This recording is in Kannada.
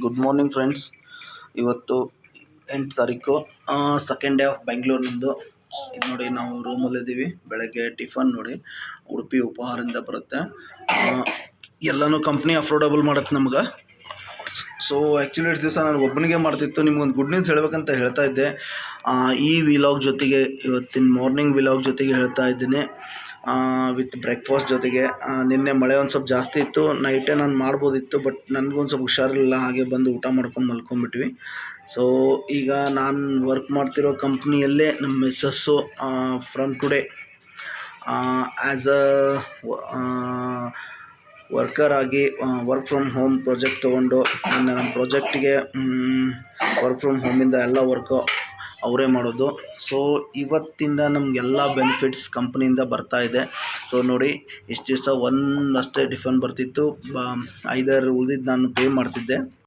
Good morning friends. ಇವತ್ತು 8 ತಾರೀಕು, ಸೆಕೆಂಡ್ ಡೇ ಆಫ್ ಬೆಂಗಳೂರಿನಿಂದು. ಇದು ನೋಡಿ, ನಾವು ರೂಮಲ್ಲಿದ್ದೀವಿ. ಬೆಳಗ್ಗೆ ಟಿಫನ್ ನೋಡಿ, ಉಡುಪಿ ಉಪಹಾರದಿಂದ ಬರುತ್ತೆ. ಎಲ್ಲನೂ ಕಂಪ್ನಿ ಅಫೋರ್ಡಬಲ್ ಮಾಡುತ್ತೆ ನಮ್ಗೆ. ಸೊ ಆ್ಯಕ್ಚುಲಿ ಇಷ್ಟು ದಿವಸ ನಾನು ಒಬ್ಬನಿಗೆ ಮಾಡ್ತಿತ್ತು. ನಿಮ್ಗೊಂದು ಗುಡ್ ನ್ಯೂಸ್ ಹೇಳಬೇಕಂತ ಹೇಳ್ತಾ ಇದ್ದೆ. ಈ ವಿಲಾಗ್ ಜೊತೆಗೆ, ಇವತ್ತಿನ ಮಾರ್ನಿಂಗ್ ವಿಲಾಗ್ ಜೊತೆಗೆ ಹೇಳ್ತಾ ಇದ್ದೀನಿ, ವಿತ್ ಬ್ರೇಕ್ಫಾಸ್ಟ್ ಜೊತೆಗೆ. ನಿನ್ನೆ ಮಳೆ ಒಂದು ಸ್ವಲ್ಪ ಜಾಸ್ತಿ ಇತ್ತು, ನೈಟೇ ನಾನು ಮಾಡ್ಬೋದಿತ್ತು, ಬಟ್ ನನಗೊಂದು ಸ್ವಲ್ಪ ಹುಷಾರಿಲ್ಲ. ಹಾಗೆ ಬಂದು ಊಟ ಮಾಡ್ಕೊಂಡು ಮಲ್ಕೊಂಡ್ಬಿಟ್ವಿ. ಸೊ ಈಗ ನಾನು ವರ್ಕ್ ಮಾಡ್ತಿರೋ ಕಂಪ್ನಿಯಲ್ಲೇ ನಮ್ಮ missus from today as a worker ಆಗಿ ವರ್ಕ್ ಫ್ರಮ್ ಹೋಮ್ ಪ್ರಾಜೆಕ್ಟ್ ತೊಗೊಂಡು, ನಮ್ಮ ಪ್ರಾಜೆಕ್ಟಿಗೆ ವರ್ಕ್ ಫ್ರಮ್ ಹೋಮಿಂದ ಎಲ್ಲ ವರ್ಕು ಅವರೇ ಮಾಡೋದು. ಸೊ ಇವತ್ತಿಂದ ನಮಗೆಲ್ಲ ಬೆನಿಫಿಟ್ಸ್ ಕಂಪ್ನಿಯಿಂದ ಬರ್ತಾ ಇದೆ. ಸೊ ನೋಡಿ, ಇಷ್ಟು ದಿವಸ ಒಂದಷ್ಟೇ ಟಿಫನ್ ಬರ್ತಿತ್ತು, 5 ಉಳಿದಿದ್ದು ನಾನು ಪೇ ಮಾಡ್ತಿದ್ದೆ.